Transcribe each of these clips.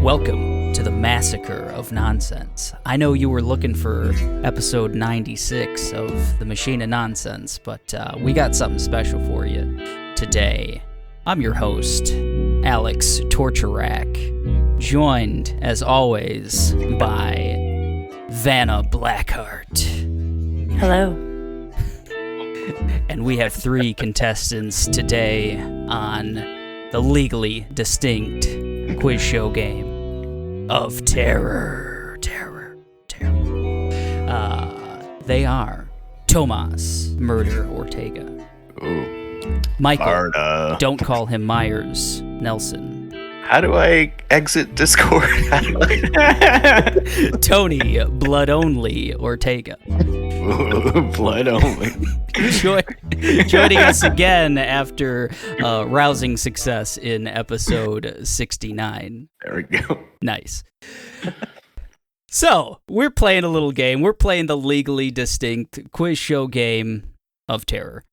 Welcome to the Massacre of Nonsense. I know you were looking for episode 96 of The Machine of Nonsense, but we got something special for you today. I'm your host, Alex TortureRack, joined, as always, by Vanna BlackHeart. Hello. And we have 3 contestants today on the legally distinct quiz show game of terror. They are Tomas-murder Ortega. Ooh. Michael, Barda. don't call him Myers Nelson. How do I exit Discord? Tony, blood only Ortega. Ooh, blood only. Joining us again after rousing success in episode 69. There we go. Nice. So, we're playing a little game. We're playing the legally distinct quiz show game of terror.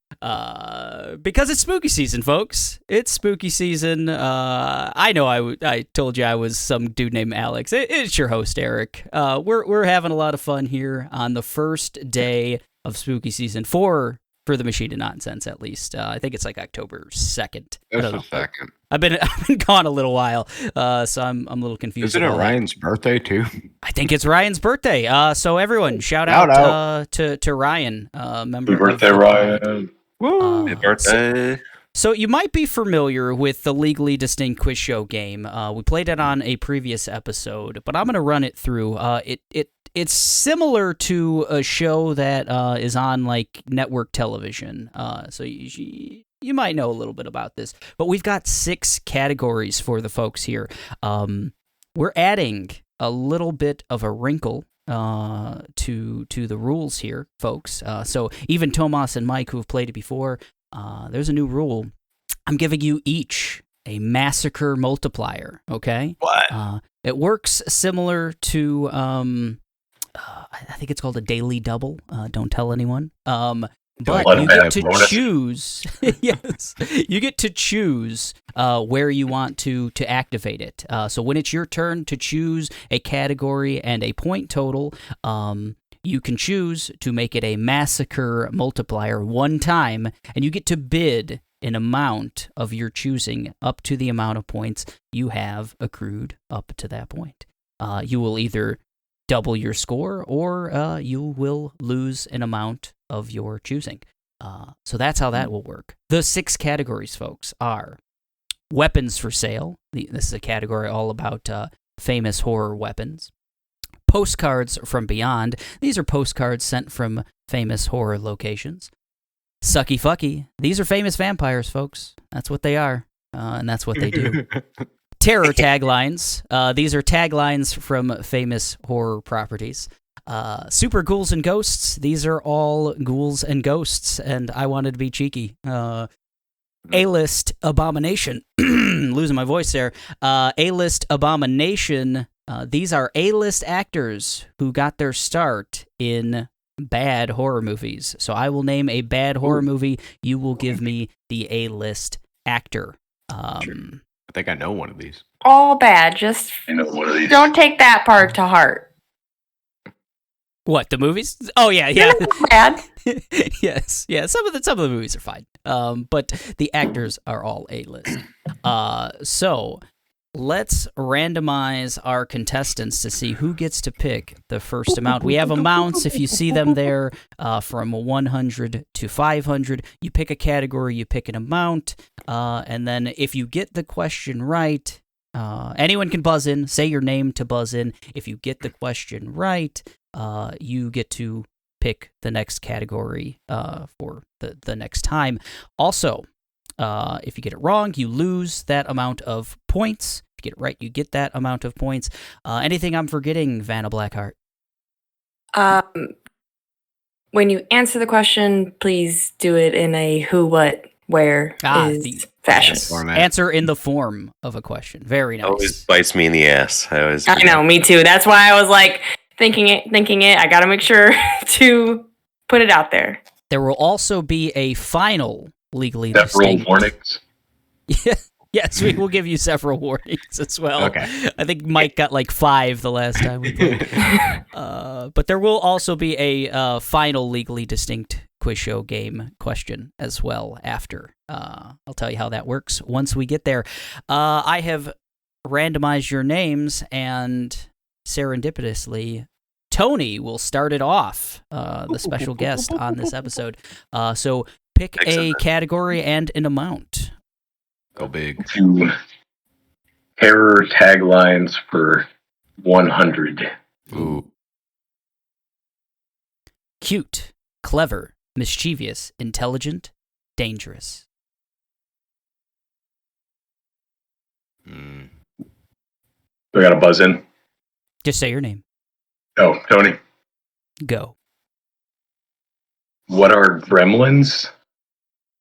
Because it's spooky season, folks. It's spooky season. I know I told you I was some dude named Alex. It's your host, Eric. We're having a lot of fun here on the first day of spooky season for the Machine of Nonsense, at least. I think it's like October 2nd. That's the second. I've been gone a little while, so I'm a little confused. Isn't it Ryan's birthday too? I think it's Ryan's birthday. So everyone, shout out to Ryan, member. Happy birthday, Ryan! Woo! Happy birthday. So you might be familiar with the legally distinct quiz show game. We played it on a previous episode, but I'm going to run it through. It's similar to a show that is on like network television. So you might know a little bit about this, but we've got 6 categories for the folks here. We're adding a little bit of a wrinkle to the rules here, folks. So even Tomas and Mike, who have played it before, there's a new rule. I'm giving you each a massacre multiplier, okay? What? It works similar to, I think it's called a daily double. Don't tell anyone. But you get to choose. Yes, you get to choose where you want to activate it. So when it's your turn to choose a category and a point total, you can choose to make it a massacre multiplier one time, and you get to bid an amount of your choosing up to the amount of points you have accrued up to that point. You will either double your score, or you will lose an amount of your choosing. So that's how that will work. The 6 categories, folks, are weapons for sale. This is a category all about famous horror weapons. Postcards from beyond. These are postcards sent from famous horror locations. Sucky fucky. These are famous vampires, folks. That's what they are, and that's what they do. Terror taglines. These are taglines from famous horror properties. Super ghouls and ghosts. These are all ghouls and ghosts, and I wanted to be cheeky. A-list abomination. Losing my voice there. A-list abomination. These are A-list actors who got their start in bad horror movies. So I will name a bad horror movie. You will give me the A-list actor. I think I know one of these. All bad. Just don't take that part to heart. What, the movies? Oh yeah. They're not bad. Yes, yeah. Some of the movies are fine, but the actors are all A-list. So let's randomize our contestants to see who gets to pick the first amount. We have amounts, if you see them there, from 100 to 500. You pick a category, you pick an amount, and then if you get the question right, anyone can buzz in. Say your name to buzz in. If you get the question right, you get to pick the next category for the next time. Also, if you get it wrong, you lose that amount of points. If you get it right, you get that amount of points. Anything I'm forgetting, Vanna BlackHeart? When you answer the question, please do it in a who, what, where fashion. Yes. Answer in the form of a question. Very nice. Always bites me in the ass. I know, me too. That's why I was like thinking it. I got to make sure to put it out there. There will also be a final legally several distinct. warnings. Yeah. Yes, we will give you several warnings as well. Okay. I think Mike got like 5 the last time we played. But there will also be a final legally distinct quiz show game question as well after. I'll tell you how that works once we get there. I have randomized your names, and serendipitously, Tony will start it off, the special guest on this episode. So pick a category and an amount. Go big. 2 terror taglines for 100. Ooh. Cute, clever, mischievous, intelligent, dangerous. I got to buzz in. Just say your name. Oh, Tony. Go. What are gremlins?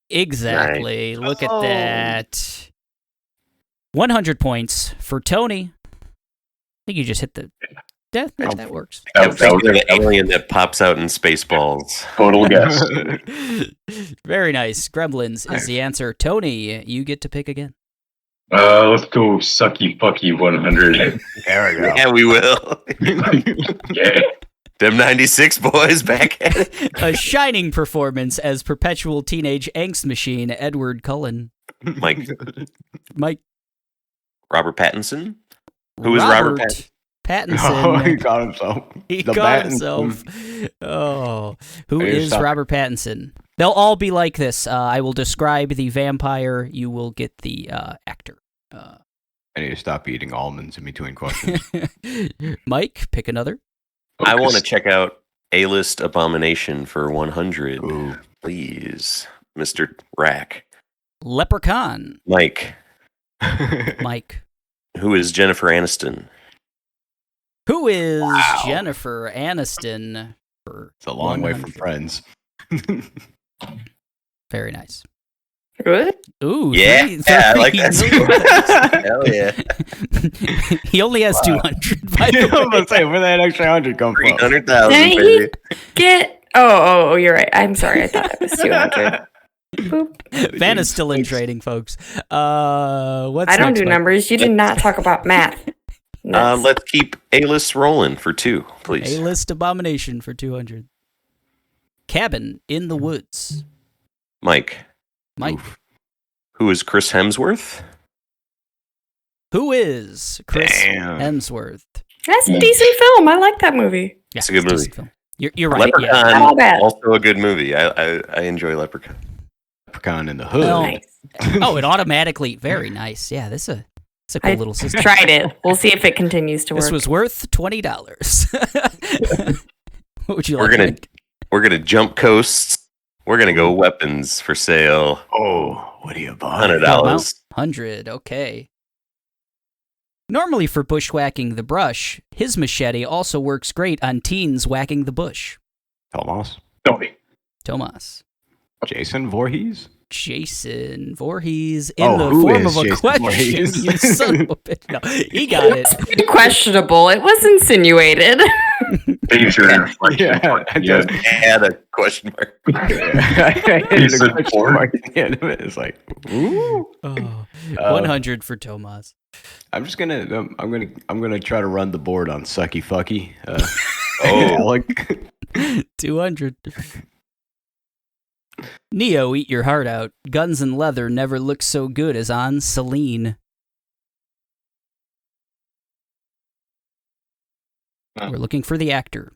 Exactly. Look at that. 100 points for Tony. I think you just hit the... That works. I'm thinking of an alien that pops out in Spaceballs. Total guess. Very nice. Gremlins is the answer. Tony, you get to pick again. Let's go sucky fucky 100. There we go. Yeah, we will. Yeah. Them 96 boys back at it. A shining performance as perpetual teenage angst machine, Edward Cullen. Mike. Robert Pattinson? Who is Robert Pattinson? Pattinson. Oh, he got himself. He The got Pattinson. himself. Oh, who Hey, is stop. Robert Pattinson? They'll all be like this. I will describe the vampire. You will get the actor. I need to stop eating almonds in between questions. Mike, pick another. I want to check out A-List Abomination for 100. Ooh. Please. Mr. Rack. Leprechaun. Mike. Mike. Who is Jennifer Aniston? Who is Wow. Jennifer Aniston? For It's a long way from 100? Friends. Very nice. Good. Ooh, Yeah, I like that three. score. Hell yeah. He only has 200, by the I was way. about to say, where did that extra 100 come from? 300,000, Didn't baby. he get? Oh, you're right. I'm sorry. I thought it was 200. Boop. Vanna's still in trading, folks. What's I don't next, do Mike? numbers. You did not talk about math. Nuts. Let's keep A-List rolling for 2, please. A-list abomination for 200. Cabin in the woods. Mike. Mike. Who is Chris Hemsworth? Who is Chris Damn. Hemsworth? That's a decent film. I like that movie. Yeah, It's a good movie. decent film. You're right. Yeah. Leprechaun, Not all bad. also a good movie. I enjoy Leprechaun. Leprechaun in the hood. Well, Nice. Oh, it automatically. Very nice. Yeah, it's a cool I little system. tried it. We'll see if it continues to work. This was worth $20. What would you like? We're gonna jump coasts. We're gonna go weapons for sale. Oh, what do you buy? $100. 100. Okay. Normally for bushwhacking the brush, his machete also works great on teens whacking the bush. Tomas. Tony. Tomas. Jason Voorhees? Jason Voorhees in Oh, the who form is of a Jason question. Voorhees? You son of a bitch. No, he got it. questionable. It was insinuated. Major. Yeah, I Yeah. just Add a question mark. I hated Jason a question Voorhees. mark at the end of it. It's like, ooh. Oh, Uh, 100 for Tomas. I'm just gonna, I'm gonna try to run the board on sucky fucky. Oh. Alec. 200. Neo, eat your heart out. Guns and leather never look so good as on Celine. We're looking for the actor.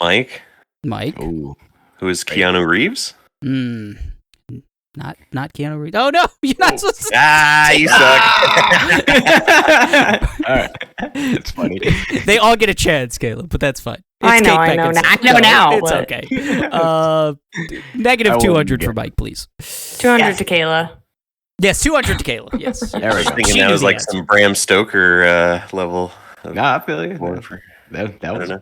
Mike, Mike? Ooh. who is Keanu Reeves? Not Keanu Reeves. Oh no, you're not supposed to. Ah, you suck. All right, it's funny. They all get a chance, Caleb, but that's fine. I It's know, Kate I know. Beckinsale. I know now, It's but- okay. Negative I wouldn't 200 for get- Mike, please. 200 to Kayla. Yes, 200 to Caleb. Yes. There we I was go. thinking She that knew was the like answer. some Bram Stoker level. Of Nah, I feel you. porn for, That I was don't know.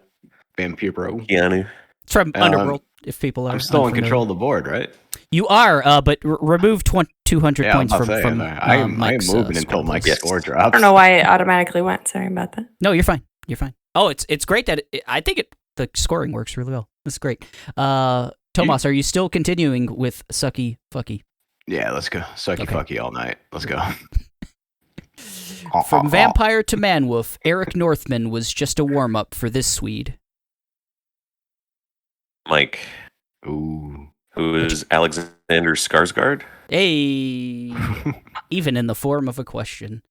Vampire Bro. Keanu. It's from Underworld, if people are I'm still in unfamiliar. control of the board, right? You are, but remove 200 Yeah, points I'm from, about to say, from I am Mike's, moving score, until Mike's please. Yes. score I drops. don't know why it automatically went. Sorry about that. No, you're fine. You're fine. Oh, it's great that I think the scoring works really well. This is great. Tomas, are you still continuing with Sucky Fucky? Yeah, let's go. Sucky Okay. fucky all night. Let's go. From vampire to man-wolf, Eric Northman was just a warm-up for this Swede. Mike, Ooh. who is Alexander Skarsgård? Hey, even in the form of a question.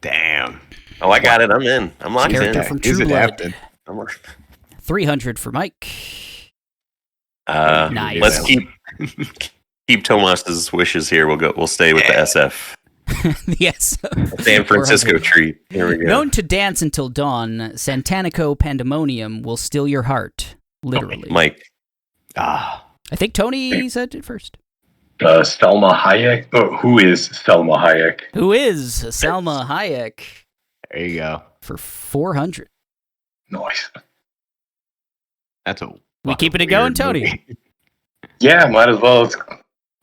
Damn. Oh, I got it. I'm in. I'm locked Character in. from He's True Blood. adapted. I'm 300 for Mike. Nice. Let's keep Tomas's wishes here. We'll stay with the SF. Yes. San Francisco treat. Here we go. Known to dance until dawn, Santanico Pandemonium will steal your heart. Literally. Mike. I think Tony said it first. Selma Hayek. Oh, who is Selma Hayek? Who is Salma Hayek There you go. for 400. Nice. That's a. We fucking keeping it going, weird Tony? movie. Yeah, might as well. Let's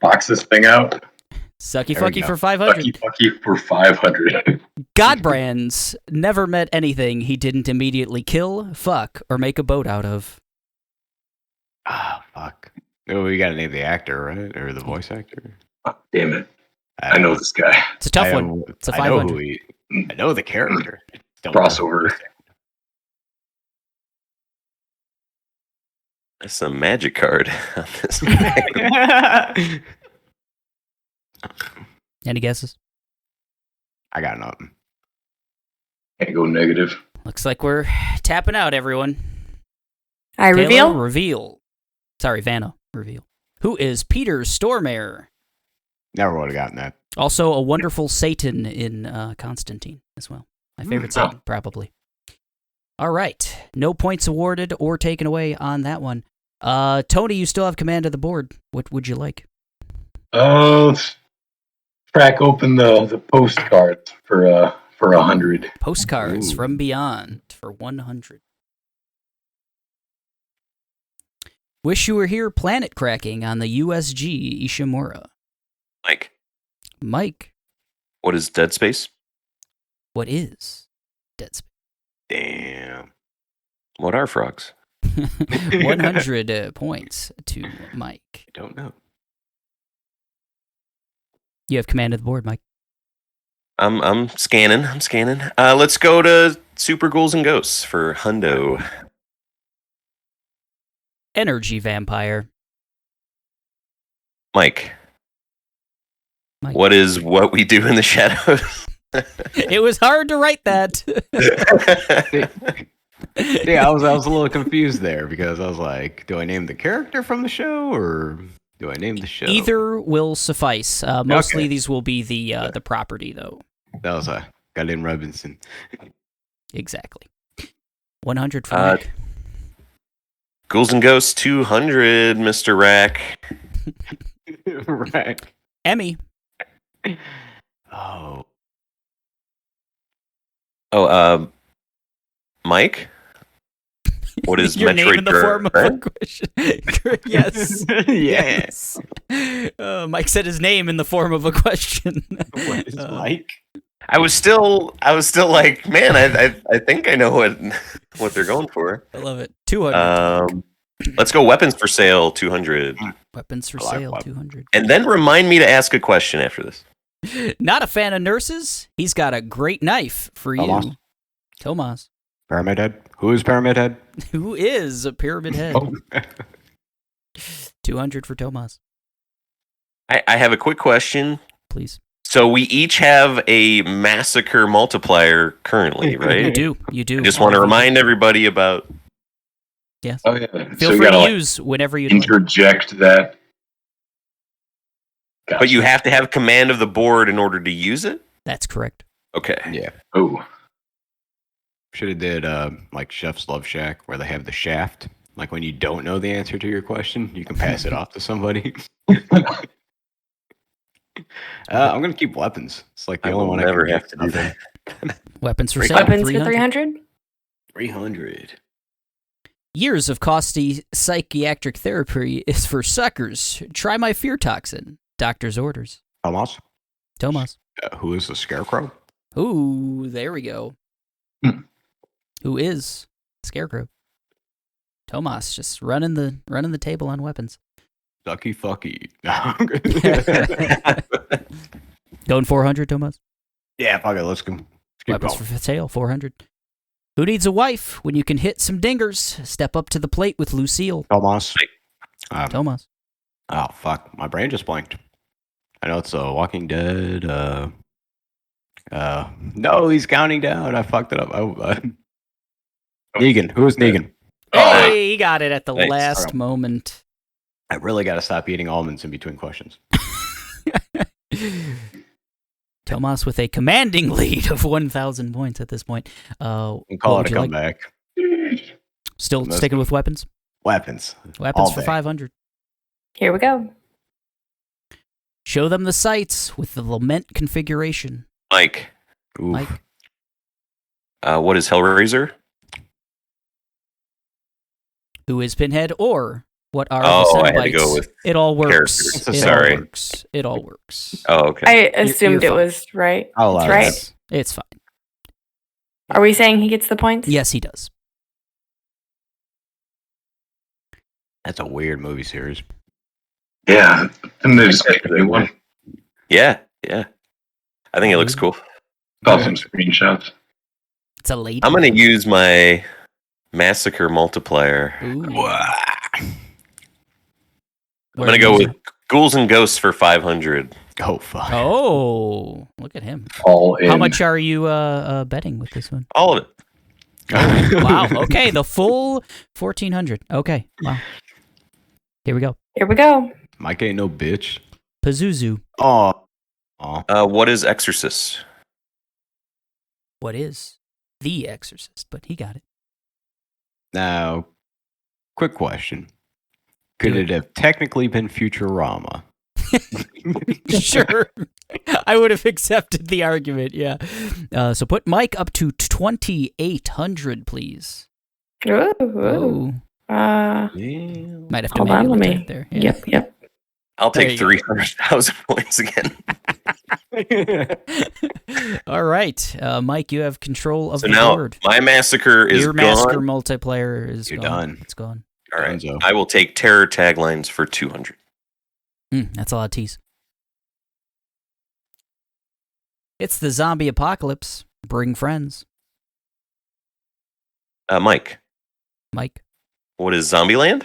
box this thing out. Sucky There we fucky go. for 500. Fucky fucky for 500. Godbrands never met anything he didn't immediately kill, fuck, or make a boat out of. Fuck. Oh, we gotta name the actor, right? Or the voice actor? Damn it. I know this guy. It's a tough one. It's a I know 500. I know the character. Don't know. Crossover. That's a magic card on this. Any guesses? I got nothing. Can't go negative. Looks like we're tapping out, everyone. I Kayla, reveal. reveal. Sorry, Vanna, reveal. Who is Peter Stormare? Never would have gotten that. Also a wonderful Satan in Constantine as well. My favorite Satan, probably. All right. No points awarded or taken away on that one. Tony, you still have command of the board. What would you like? Let's crack open the postcards for 100. Postcards Ooh. from Beyond for 100. Wish you were here planet cracking on the USG Ishimura. Mike, Mike, what is Dead Space? what is Dead Space? Damn. What are frogs? 100 points to Mike. I don't know. You have command of the board, Mike. I'm scanning. Let's go to Super Ghouls and Ghosts for Hundo. Energy vampire. Mike, Mike. what is What We Do in the Shadows? It was hard to write that. Yeah, I was a little confused there because I was like, do I name the character from the show or do I name the show? Either will suffice. Mostly Okay. these will be the property, though. That was Galen Robinson. Exactly. 100 for Uh, Mike. Ghouls and Ghosts 200, Mr. Rack. Right. Emmy. Oh. Mike? What is Your Metroid name in the form of a Dread? question. Yes. Yes. Mike said his name in the form of a question. What is Mike? I was still like, man, I think I know what they're going for. I love it. 200. Let's go weapons for sale 200. Weapons for I like sale, weapons. 200. And then remind me to ask a question after this. Not a fan of nurses? He's got a great knife for you. Tomas. Tomas. Pyramid Head? Who is Pyramid Head? Who is a pyramid head? Oh. 200 for Tomas, I have a quick question. please. So we each have a Massacre multiplier currently, right? You do. You do. I just want to remind everybody about. Yes. Oh yeah. Feel So you free to gotta use whenever you like. interject that. But you have to have command of the board in order to use it? That's correct. Okay. Yeah. Oh. Should have did like Chef's Love Shack where they have the shaft. Like when you don't know the answer to your question, you can pass it off to somebody. I'm gonna keep weapons. It's like the I only will one never I can have to do that. Weapons for sale. Weapons for 300. 300. 300. Years of costly psychiatric therapy is for suckers. Try my fear toxin. Doctor's orders. Tomas? Tomas. Who is the Scarecrow? Ooh, there we go. Who is Scarecrow? Tomas just running the table on weapons. Sucky fucky. Going 400, Tomas? Yeah, fuck it. Let's go. Let's keep Weapons going. for sale, 400. Who needs a wife when you can hit some dingers? Step up to the plate with Lucille. Tomas. Tomas. Oh, fuck. My brain just blanked. I know it's Walking Dead. No, he's counting down. I fucked it up. Negan. Who is Negan? Hey, he got it at the Nice. last moment. I really got to stop eating almonds in between questions. Tomas with a commanding lead of 1,000 points at this point. Call what it would a you like? comeback. Still sticking with weapons? Weapons. Weapons All for day. 500. Here we go. Show them the sights with the lament configuration. Mike, Oof. Mike. what is Hellraiser? Who is Pinhead or what are Oh, the I had to Cenobites? go with It all works. characters. It Sorry. all works. It all works. Oh, okay. I assumed you're it fine. was right. I'll It's allow right. that. It's fine. Are we saying he gets the points? Yes, he does. That's a weird movie series. Yeah, and they just make a new one. Yeah. I think it looks cool. Saw some screenshots. It's a lady. I'm gonna use my Massacre multiplier. Ooh. I'm Where gonna go is with Ghouls and Ghosts for 500. Oh, fuck. Oh, look at him. All in. How much are you betting with this one? All of it. Wow. Okay, the full 1,400. Okay. Wow. Here we go. Here we go. Mike ain't no bitch. Pazuzu. Oh. What is Exorcist? What is The Exorcist? But he got it. Now, quick question. Could Do it have technically been Futurama? Sure. I would have accepted the argument, yeah. So put Mike up to 2,800, please. Ooh. Oh, Uh, might have to hold on, manually let me. type there. Yeah. Yep. I'll There take you 300,000 points again. All right, Mike, you have control of So the now board. my Massacre is Your gone. Massacre multiplayer is You're gone. done. It's gone. All right. Dunzo. I will take Terror taglines for 200. That's a lot of tease. It's the zombie apocalypse. Bring friends. Mike, Mike. what is Zombieland?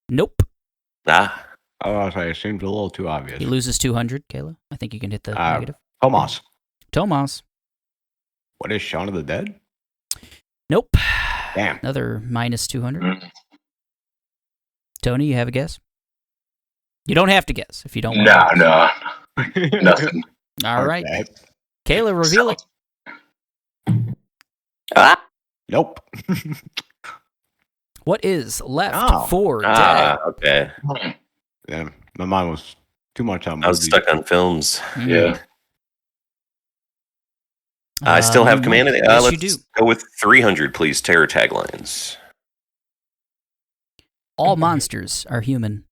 Nope. Ah, I seemed a little too obvious. He loses 200, Kayla. I think you can hit the negative. Tomas. Tomas. What is Shaun of the Dead? Nope. Damn. Another minus 200. Mm. Tony, you have a guess? You don't have to guess if you don't want No, to. nothing. All right. Kayla, reveal it. Ah, Nope. What is left Oh. for dead? okay. Yeah, my mind was too much on I was movies. stuck on films. Yeah. I still have Mike, command. Yes, Let's you do. go with 300, please. Terror taglines. All monsters are human.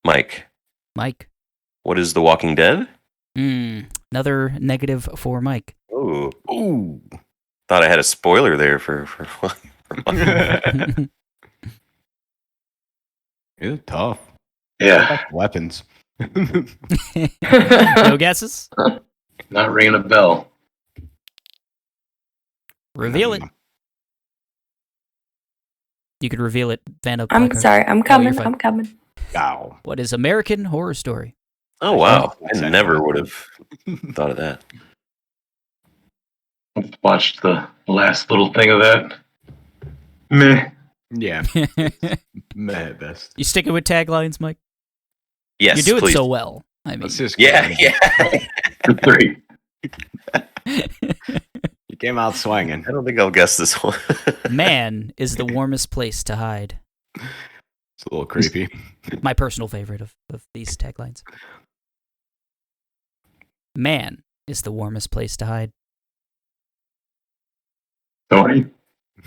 Mike, Mike. what is The Walking Dead? Another negative for Mike. Ooh, Ooh. thought I had a spoiler there for It's tough. Yeah, Weapons. No guesses? not ringing a bell. Reveal it. You could reveal it, Vanna. I'm BlackHeart. sorry. I'm you're coming. fine. I'm coming. Ow. What is American Horror Story? Oh wow! I Exactly. never would have thought of that. Watched the last little thing of that. Meh. Yeah. Meh at best. You sticking with taglines, Mike? Yes, You're doing please. so well. I mean, Let's just Yeah, yeah. For 3. You came out swinging. I don't think I'll guess this one. man is the warmest place to hide. It's a little creepy. My personal favorite of these taglines. Man is the warmest place to hide. Tony,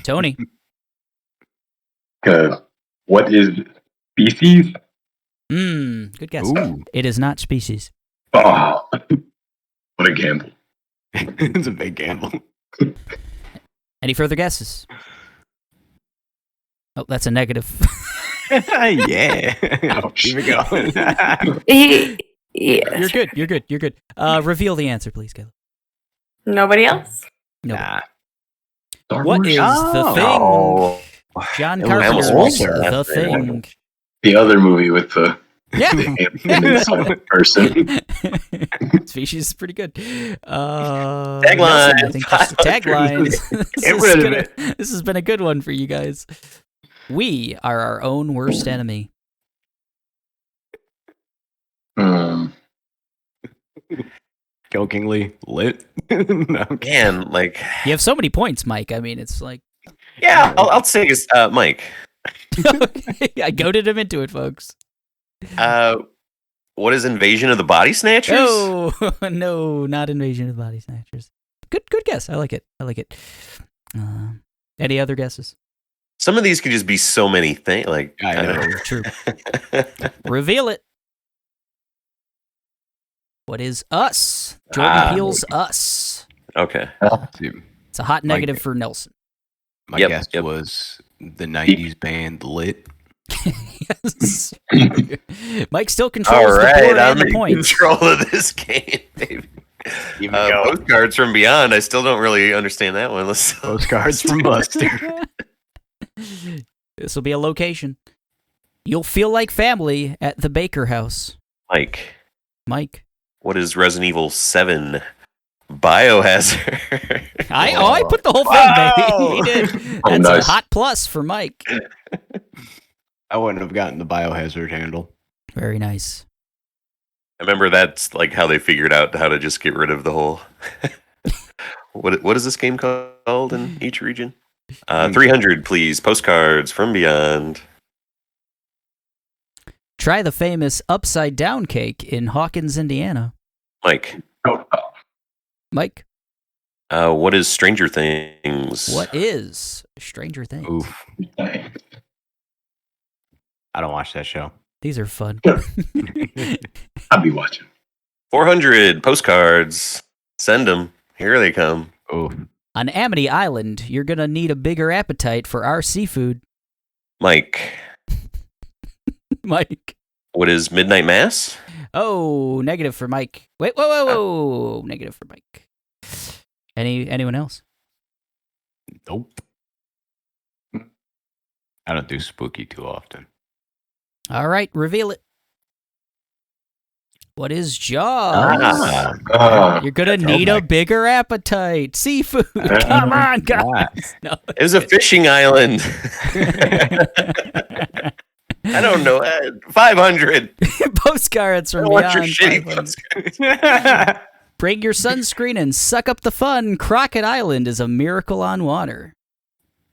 Tony. what is species? Good guess. Ooh. It is not species. Oh, what a gamble. It's a big gamble. Any further guesses? Oh, that's a negative. Yeah. Ouch. Keep it going. Yeah. You're good. Reveal the answer, please, Kayla. Nobody else? No. Nah. Star What Wars? is the thing? Oh. John It was Carpenter's older. The That's Thing. The other movie with the Yeah. alien person. Species is pretty good. Tagline. Nelson, I think just tagline. Get rid of it. This has been a good one for you guys. We are our own worst enemy. Jokingly lit. No. Man, like, You have so many points, Mike. I mean, it's like, yeah, I'll say it's Mike. I goaded him into it, folks. What is Invasion of the Body Snatchers? Oh no, not Invasion of the Body Snatchers. Good guess. I like it. Any other guesses? Some of these could just be so many things. Like, I know. True. Reveal it. What is Us? Jordan Peele's Us. Okay. It's a hot negative for Nelson. My Yep, guess yep. was the 90s band Lit. Yes. Mike still controls All the right, board I'm and the in points. control of this game, baby. Postcards from Beyond. I still don't really understand that one. Let's Postcards from Buster. This will be a location. You'll feel like family at the Baker House. Mike, Mike. what is Resident Evil 7 Biohazard? I put the whole thing, baby. He did. That's nice. a hot plus for Mike. I wouldn't have gotten the biohazard handle. Very nice. I remember that's like how they figured out how to just get rid of the whole. What is this game called in each region? 300, please. Postcards from Beyond. Try the famous upside down cake in Hawkins, Indiana. Mike, Mike. what is Stranger Things? What is Stranger Things? Oof. I don't watch that show. These are fun. I'll be watching. 400 postcards. Send them. Here they come. Oof. On Amity Island, you're going to need a bigger appetite for our seafood. Mike, Mike. what is Midnight Mass? Oh, negative for Mike. Wait, whoa. Negative for Mike. Anyone else? Nope. I don't do spooky too often. All right, reveal it. What is Jaws? You're going to need a bigger appetite. Seafood. Come on, guys. No. It was a fishing island. I don't know. 500. Postcards from I want your Beyond. shitty 500. postcards. Bring your sunscreen and suck up the fun. Crockett Island is a miracle on water.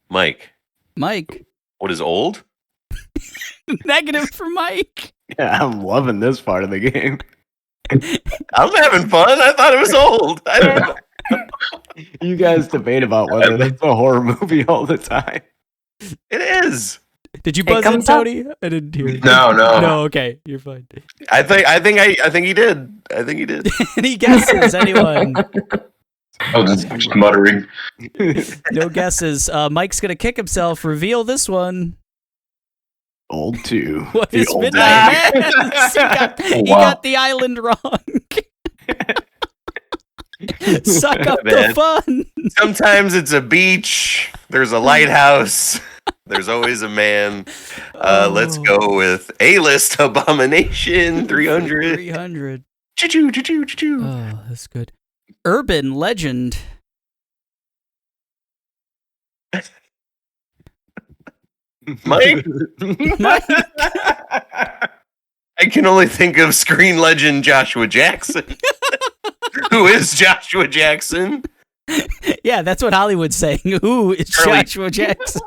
Mike, Mike. what is old? Negative for Mike. Yeah, I'm loving this part of the game. I'm having fun. I thought it was old. I don't know. You guys debate about whether that's a horror movie all the time. It is. Did you buzz in, comes up. Tony? I didn't hear it. No. No, okay. You're fine. I think he did. Any guesses? Anyone? I was just muttering. No guesses. Mike's going to kick himself. Reveal this one. Old 2. What The is old Midnight guy. Mass? He Wow. got the island wrong. Suck up the Man. fun. Sometimes it's a beach. There's a lighthouse. There's always a man. Let's go with A-list abomination 300. 300. Choo-choo, choo-choo, choo-choo. Oh, that's good. Urban legend. Mike? Mike. I can only think of screen legend Joshua Jackson. Who is Joshua Jackson? Yeah, that's what Hollywood's saying. Who is Charlie- Joshua Jackson?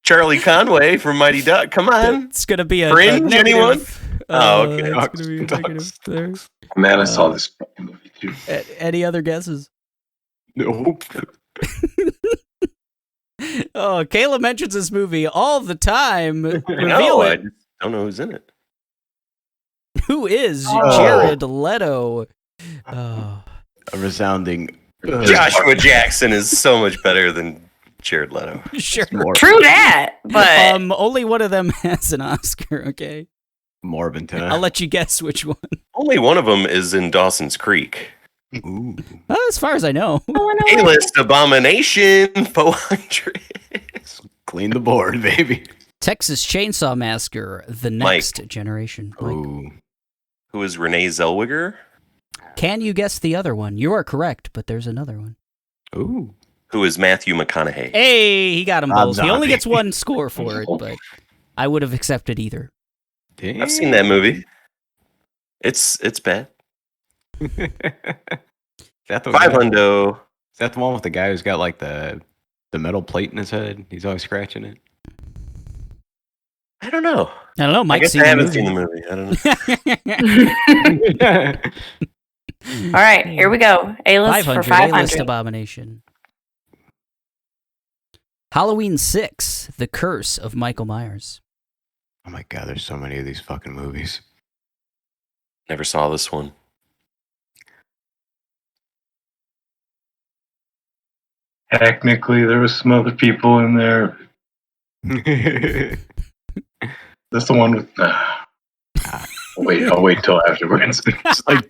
Charlie Conway from Mighty Duck. Come on. It's going to be a Fringe, negative. anyone? Oh, okay. It's going to be a negative there. Man, I saw this fucking movie too. Any other guesses? Nope. Oh, Kayla mentions this movie all the time. I Reveal know. I it. just don't know who's in it. Who is Oh. Jared Leto? Oh. A resounding. Joshua Jackson is so much better than Jared Leto. Sure. True that, but Only one of them has an Oscar, okay? Morbin. I'll let you guess which one. Only one of them is in Dawson's Creek. Ooh. As far as I know. A-list abomination 400. Clean the board, baby. Texas Chainsaw Massacre, the next generation. Mike. Ooh. Who is Renee Zellweger? Can you guess the other one? You are correct, but there's another one. Ooh. Who is Matthew McConaughey? Hey, he got them Rob both. He only Zombie. gets one score for it, but I would have accepted either. Damn. I've seen that movie. It's bad. Is that the 500. Is that the one with the guy who's got like the metal plate in his head? He's always scratching it. I don't know. I don't know. I Mike's guess seen I the haven't movie. seen the movie. I don't know. all right, here we go. A-list for 500, A-list 500. abomination. Halloween 6, The Curse of Michael Myers. Oh my god, there's so many of these fucking movies. Never saw this one. Technically, there was some other people in there. That's the one with. I'll wait till afterwards.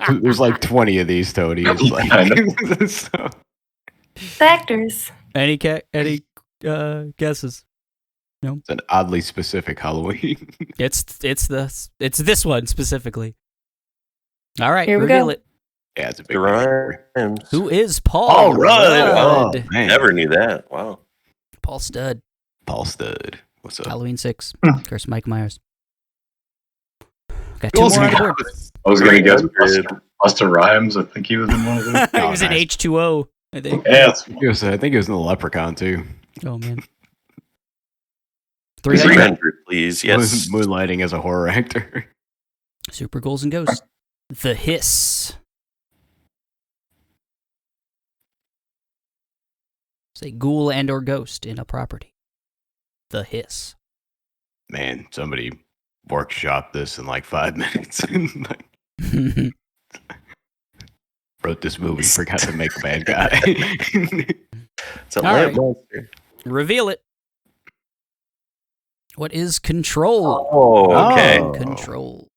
There's like 20 of these, Tony. It's like, I know. so, Factors. Any guesses? it's an oddly specific Halloween. It's this one specifically. All right, Here we reveal go. it. Yeah, it's a big Rhymes. Who is Paul? Paul Rudd. Rudd. man. Never knew that. Wow. Paul Stud. Paul Stud. What's up? Halloween 6. Curse of Mike Myers. Got two Goals more on and the board. I was going to guess Good. Buster Rhymes. I think he was in one of them. He was in nice. H2O, I think. Yeah, it's I think he was in the Leprechaun too. Oh, man. 300. 300, please. Yes. Moonlighting as a horror actor. Super Ghouls and Ghosts. The Hiss. Say ghoul and or ghost in a property. The Hiss. Man, somebody workshopped this in like 5 minutes. Wrote this movie, forgot to make a bad guy. It's a All lamp right. monster. Reveal it. What is Control? Oh, okay. Oh. Control.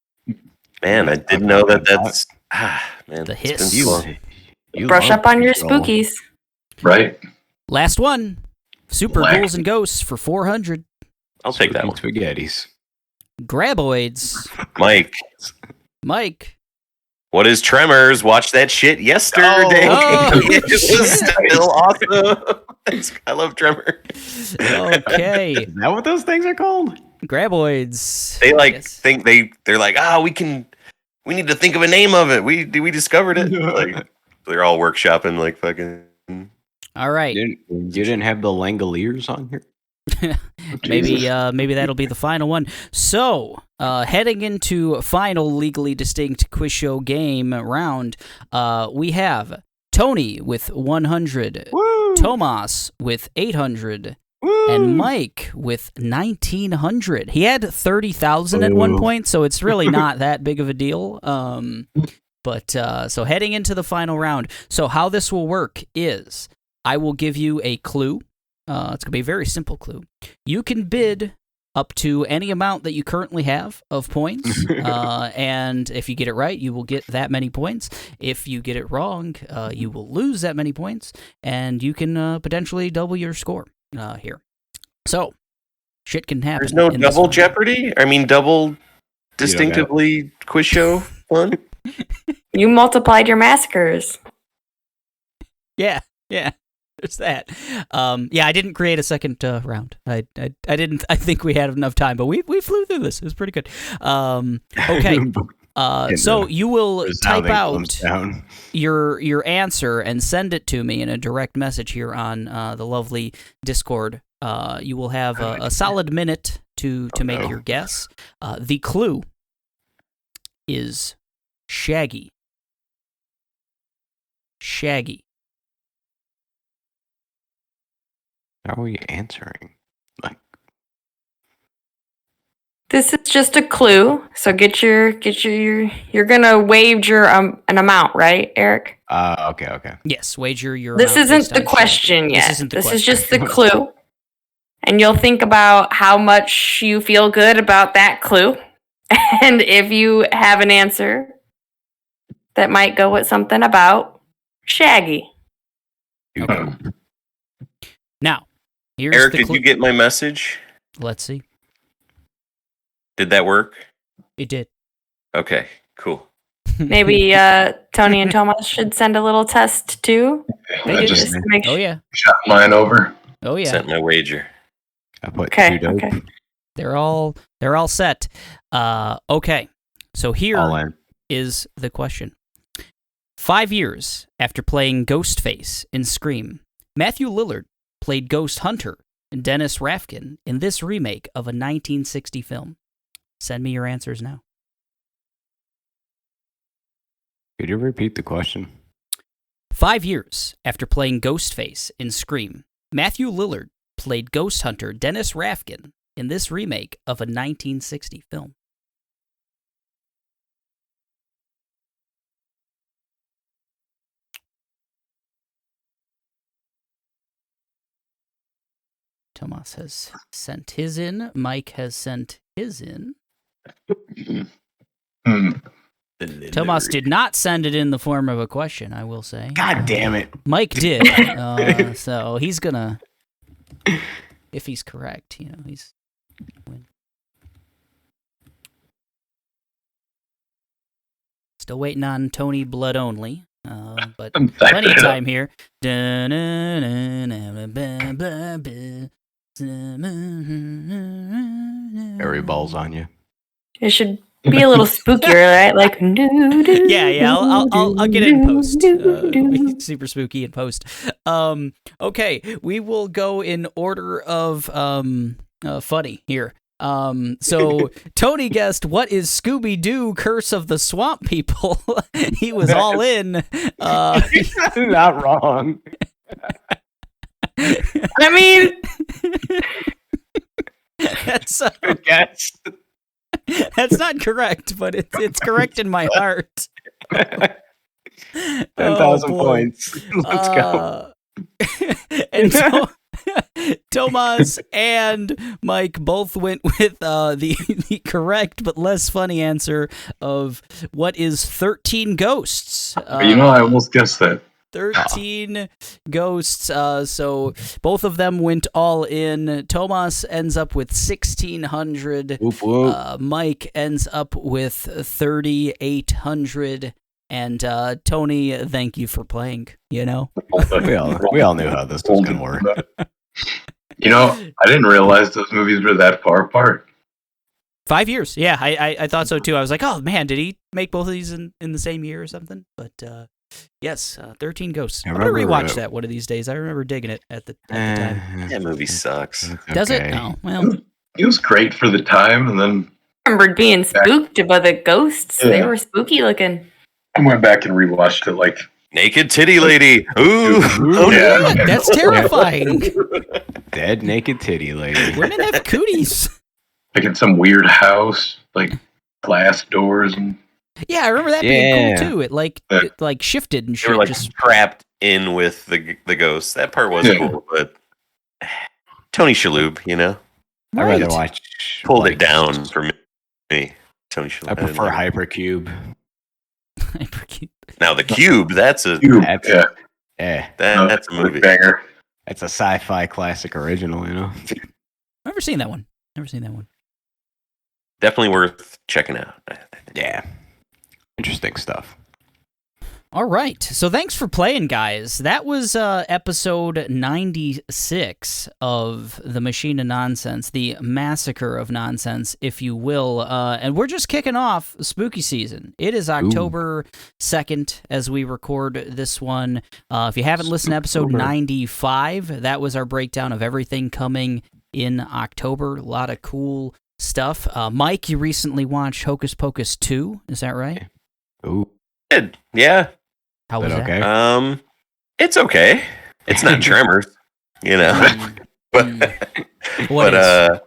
Man, I didn't know that's. Man. The it's been Hiss. too long. You Brush love up on your Control. spookies. right. Last one. Super Black. Ghouls and Ghosts for 400. I'll take that one. Spaghettis. Graboids. Mike. What is Tremors? Watched that shit yesterday. Oh, it was shit. still awesome. I love Tremors. Okay. Is that what those things are called? Graboids. They Yes. think they're like, we need to think of a name of it. We discovered it. Like they're all workshopping like fucking. All right. You didn't have the Langoliers on here? Maybe that'll be the final one. So, heading into final legally distinct quiz show game round, we have Tony with 100, Woo! Tomas with 800, Woo! and Mike with 1900. He had 30,000 at one Ooh. point, so it's really not that big of a deal. But so heading into the final round. So how this will work is I will give you a clue. It's going to be a very simple clue. You can bid up to any amount that you currently have of points, and if you get it right, you will get that many points. If you get it wrong, you will lose that many points, and you can potentially double your score here. So, shit can happen. There's no in this double one. Jeopardy. I mean, double distinctively quiz show fun. You multiplied your massacres. Yeah. There's that. I didn't create a second round. I didn't. I think we had enough time, but we flew through this. It was pretty good. Okay. So you will type out your answer and send it to me in a direct message here on the lovely Discord. You will have a solid minute to make your guess. The clue is Shaggy. Shaggy. How are you answering? Like, This is just a clue. So get your you're gonna wager an amount, right, Eric? Okay. Yes, wager your This amount isn't based the on question Shaggy. yet. This isn't the This question. is just the clue. And you'll think about how much you feel good about that clue. And if you have an answer that might go with something about Shaggy. Okay. Now, here's Eric, the did clue. you get my message? Let's see. Did that work? It did. Okay, cool. Maybe Tony and Tomas should send a little test too. They I did. just Just to make Oh yeah. shot mine over. Oh yeah. Sent my wager. I put Okay, 2 dope. okay. They're all set. Okay. So All here in. is the question. 5 years after playing Ghostface in Scream, Matthew Lillard played Ghost Hunter and Dennis Rafkin in this remake of a 1960 film. Send me your answers now. Could you repeat the question? 5 years after playing Ghostface in Scream, Matthew Lillard played Ghost Hunter Dennis Rafkin in this remake of a 1960 film. Tomas has sent his in. Mike has sent his in. Tomas did not send it in the form of a question, I will say. God damn it. Mike did. So he's gonna, if he's correct, he's win. Still waiting on Tony Blood Only, but plenty of time here. Every ball's on you. It should be a little spookier, right? Like Yeah. I'll get it in post. Super spooky in post. Okay, we will go in order of funny here. So Tony guessed what is Scooby-Doo Curse of the Swamp People. He was all in. Not wrong. I mean, That's Good guess. that's not correct, but it's correct in my heart. 10,000 points. Let's go. And Tomas and Mike both went with the correct but less funny answer of what is 13 ghosts. I almost guessed that. 13 ghosts. So both of them went all in. Tomas ends up with 1,600. Whoop, whoop. Mike ends up with 3,800. And Tony, thank you for playing. We all knew how this was going to work. I didn't realize those movies were that far apart. 5 years. Yeah, I thought so too. I was like, oh man, did he make both of these in the same year or something? But yes, 13 Ghosts. I'm going to rewatch that one of these days. I remember digging it at the time. That movie sucks. Does it? Oh, well. It was great for the time, and then I remembered being spooked by the ghosts. Yeah. They were spooky looking. I went back and rewatched it like Naked titty lady. Ooh. yeah. That's terrifying. Dead naked titty lady. Women have cooties. Like in some weird house, like glass doors and Yeah, I remember that being cool too. It like shifted and They shit. were like Just trapped in with the ghosts. That part was Yeah. cool, but Tony Shalhoub, I'd rather watch. pulled it down for me. Tony Shalhoub. I prefer Hypercube. Now the Cube, that's a That's, yeah, Yeah, that's a movie. banger. it's a sci-fi classic original, Never seen that one. Definitely worth checking out. Yeah. Interesting stuff. All right. So thanks for playing, guys. That was episode 96 of The Machine of Nonsense, the Massacre of Nonsense, if you will. And we're just kicking off spooky season. It is October 2nd as we record this one. If you haven't listened to episode 95, that was our breakdown of everything coming in October. A lot of cool stuff. Mike, you recently watched Hocus Pocus 2. Is that right? Ooh. Yeah. How was okay? that? It's okay. It's not Tremors, but What is?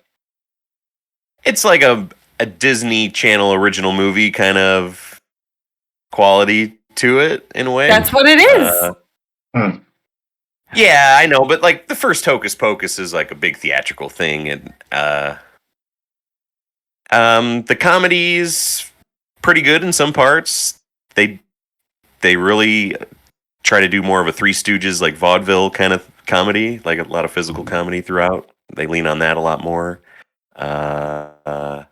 it's like a Disney Channel original movie kind of quality to it in a way. That's what it is. Yeah, I know, but like the first Hocus Pocus is like a big theatrical thing, and the comedy's pretty good in some parts. They really try to do more of a Three Stooges like vaudeville kind of comedy, like a lot of physical comedy throughout. They lean on that a lot more. The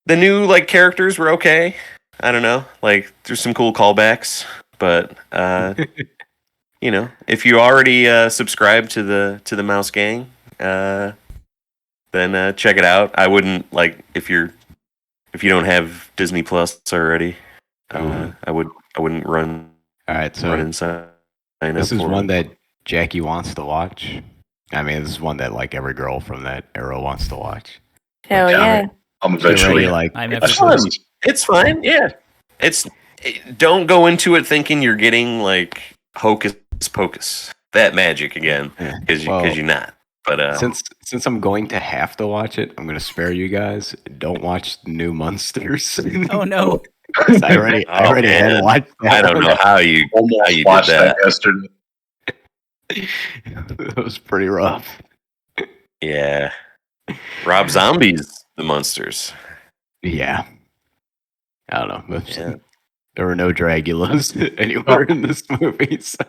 new like characters were okay. I don't know, like there's some cool callbacks, but you know, if you already subscribe to the Mouse Gang, then check it out. I wouldn't like if you don't have Disney Plus already. I wouldn't run. All right, so run inside. This is one that Jackie wants to watch. I mean, this is one that like every girl from that era wants to watch. Hell yeah. I'm eventually like. It's fine. Yeah, don't go into it thinking you're getting like Hocus Pocus, that magic again, because you're not. But since I'm going to have to watch it, I'm going to spare you guys. Don't watch the new Monsters. Oh no! I already had watched that. I don't know how you watched did that yesterday. It was pretty rough. Yeah, Rob Zombie's The Monsters. Yeah, I don't know. There were no Dragulas anywhere in this movie. So.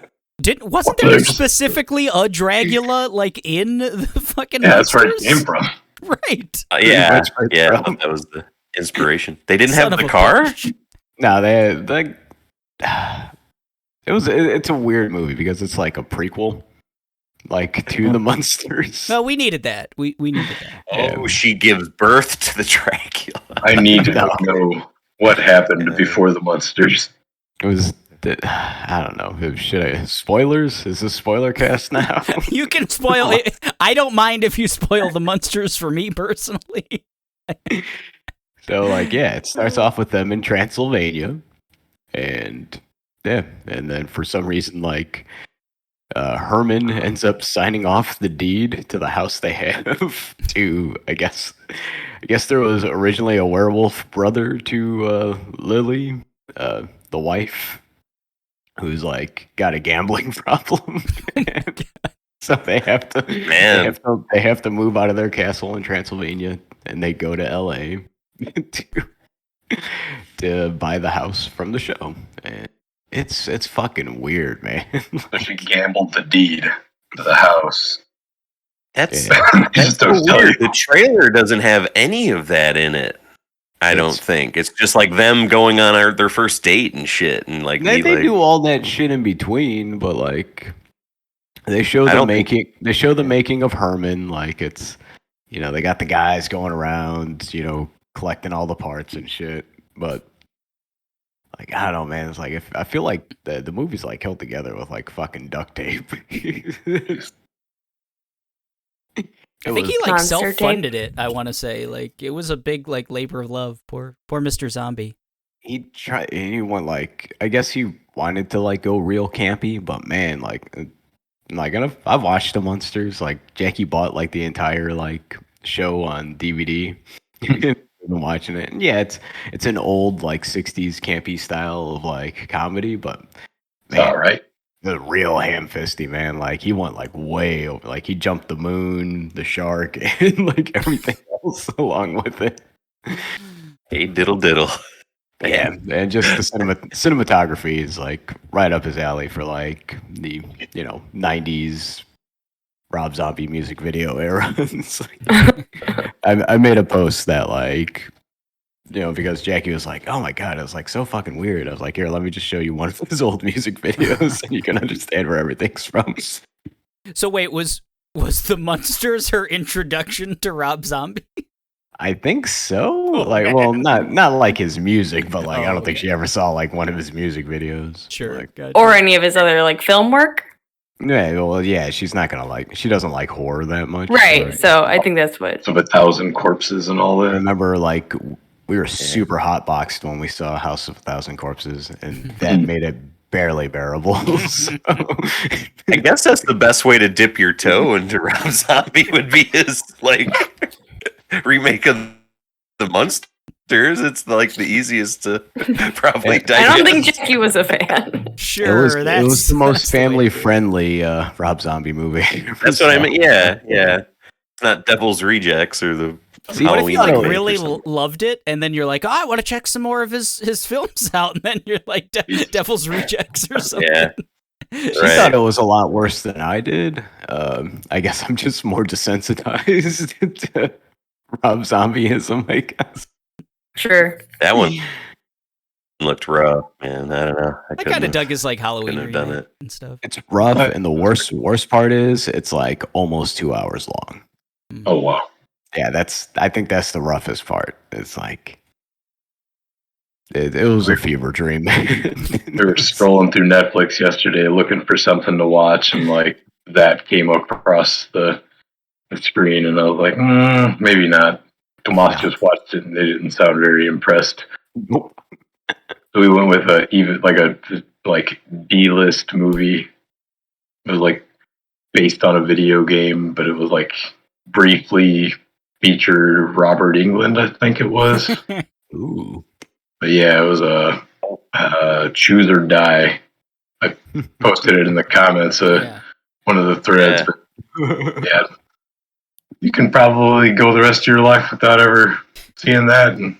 Wasn't there specifically a Dragula like in the fucking? Yeah, that's where it Monsters? came from. Right. Yeah, I thought that was the inspiration. They didn't have the car. No, it's a weird movie because it's like a prequel, like to the Monsters. No, we needed that. We needed that. Oh, she gives birth to the Dracula. I need to know what happened before the Monsters. It was. I don't know. Should I spoilers? Is this spoiler cast now? You can spoil it. I don't mind if you spoil the Monsters for me personally. So, like, yeah, it starts off with them in Transylvania, and then for some reason, like, Herman ends up signing off the deed to the house they have to, I guess there was originally a werewolf brother to Lily, the wife, who's like got a gambling problem. So they have to move out of their castle in Transylvania, and they go to LA to buy the house from the show. And it's fucking weird, man. She gambled the deed to the house. That's so weird. The trailer doesn't have any of that in it. I don't think. It's just like them going on their first date and shit, and like they do all that shit in between, but like they show the making of Herman, like it's, you know, they got the guys going around, you know, collecting all the parts and shit, but like I don't know, man. It's like I feel like the movie's like held together with like fucking duct tape. I think he like self-funded it. I want to say like it was a big like labor of love. Poor Mr. Zombie. He tried. He went like, I guess he wanted to like go real campy, but man, I've watched the Monsters. Like Jackie bought like the entire like show on DVD. Been watching it. And yeah, it's an old like '60s campy style of like comedy, but man, all right. The real ham-fisty, man. Like he went like way over. Like he jumped the moon, the shark, and like everything else along with it. Hey, diddle. Yeah, and just the cinematography is like right up his alley for like the, you know, 90s Rob Zombie music video era. I made a post that like, you know, because Jackie was like, oh my God, it was like so fucking weird. I was like, here, let me just show you one of his old music videos and you can understand where everything's from. So wait, was the Monsters her introduction to Rob Zombie? I think so. Like, well, not like his music, but like I don't think she ever saw like one of his music videos. Sure. Like, gotcha. Or any of his other like film work. Yeah, well, yeah, she doesn't like horror that much. Right. So I think that's what. So 1,000 corpses and all I that. remember like we were super hotboxed when we saw House of 1,000 Corpses, and that made it barely bearable. So. I guess that's the best way to dip your toe into Rob Zombie would be his like remake of the Munsters. It's like the easiest to probably digest. I don't think Jackie was a fan. Sure, it was the most family-friendly Rob Zombie movie. That's what I mean. Yeah. It's not Devil's Rejects or the. See, what if you Halloween really remake or something? loved it, and then you're like, oh, I want to check some more of his films out, and then you're like, Devil's Rejects or something. Yeah. She Right. thought it was a lot worse than I did. I guess I'm just more desensitized to Rob Zombieism, I guess. Sure. That one looked rough, man. I don't know. I kind of dug his like Halloween couldn't have done remake it. and stuff. It's rough, and the worst part is it's like almost 2 hours long. Oh wow. Yeah, I think that's the roughest part. It's like it was a fever dream. We were scrolling through Netflix yesterday looking for something to watch, and like that came across the screen, and I was like, maybe not. Tomas just watched it, and they didn't sound very impressed. Nope. So we went with a D-list movie. It was like based on a video game, but it was like briefly featured Robert Englund, I think it was. Ooh. But yeah, it was a Choose or Die. I posted it in the comments, one of the threads. Yeah. But yeah, you can probably go the rest of your life without ever seeing that and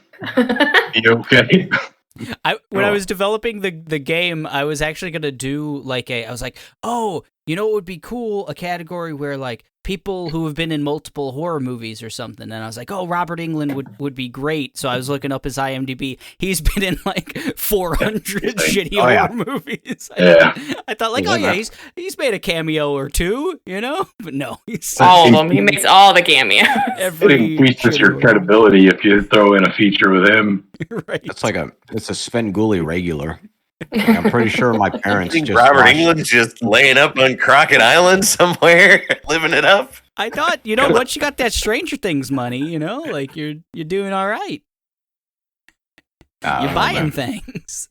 be okay. When I was developing the game, I was actually gonna do I was like, oh, you know, it would be cool, a category where like people who have been in multiple horror movies or something. And I was like, oh, Robert Englund would be great. So I was looking up his IMDb. He's been in like 400 shitty horror movies. I thought like, he's made a cameo or two, you know? But no, he's all of them. He makes all the cameos. It increases your credibility if you throw in a feature with him. Right. It's a Svengoolie regular. Like, I'm pretty sure my parents just Robert watched- Englund's just laying up on Crockett Island somewhere, living it up. I thought, you know, once you got that Stranger Things money, you know, like you're doing all right. You're buying things.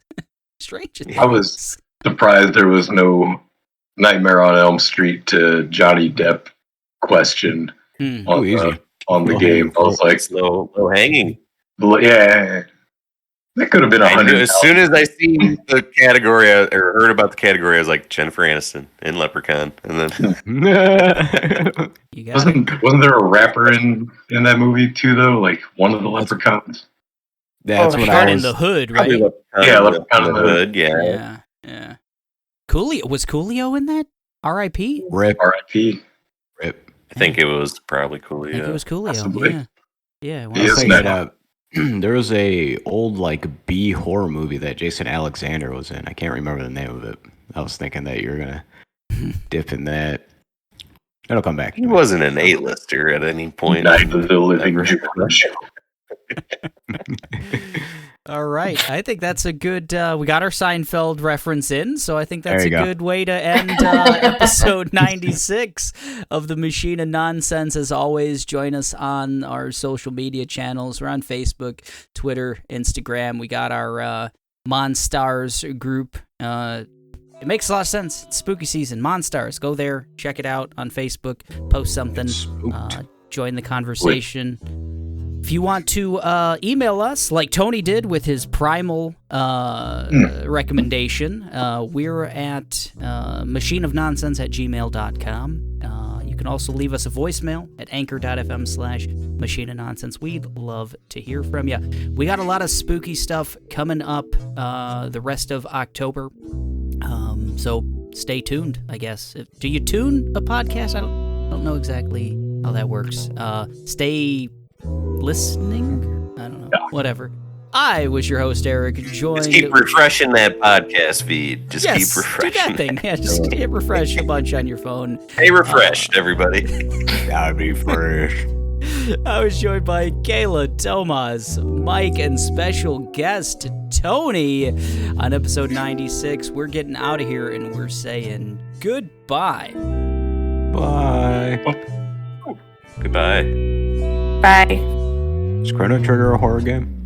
Stranger Things. I was surprised there was no Nightmare on Elm Street to Johnny Depp question on the game. I was like, low hanging. Yeah. That could have been 100. As soon as I seen the category or heard about the category, I was like Jennifer Aniston in Leprechaun, and then You got wasn't there a rapper in that movie too though? Like one of the leprechauns. That's what I Shot in was. the Hood, right? Leprechaun in the Hood. Yeah. Coolio was Coolio in that? R.I.P. Rip. R.I.P. Rip. I think it was probably cool. I think it was Coolio. Possibly. Yeah. He is Well, There was a old like B horror movie that Jason Alexander was in. I can't remember the name of it. I was thinking that you're gonna dip in that. It'll come back. He wasn't an A-lister at any point. Night of the Living Ever. George. all right. I think that's a good. We got our Seinfeld reference in, so I think that's There a you go. good way to end episode 96 of the Machine of Nonsense. As always, join us on our social media channels. We're on Facebook, Twitter, Instagram. We got our Monstars group. It makes a lot of sense. It's spooky season. Monstars. Go there, check it out on Facebook. Post something. Join the conversation. If you want to email us, like Tony did with his primal recommendation, we're at machineofnonsense@gmail.com. You can also leave us a voicemail at anchor.fm/machineofnonsense. We'd love to hear from you. We got a lot of spooky stuff coming up the rest of October, so stay tuned, I guess. Do you tune a podcast? I don't know exactly how that works. Stay listening? I don't know. Yeah. Whatever. I was your host, Eric, joined... Just keep refreshing that podcast feed. Just keep do refreshing. that thing. Yeah, just hit refresh a bunch on your phone. Stay refreshed, everybody. That'd be fresh. I was joined by Kayla, Tomas, Mike, and special guest Tony on episode 96. We're getting out of here, and we're saying goodbye. Bye. Goodbye. Bye. Is Chrono Trigger a horror game?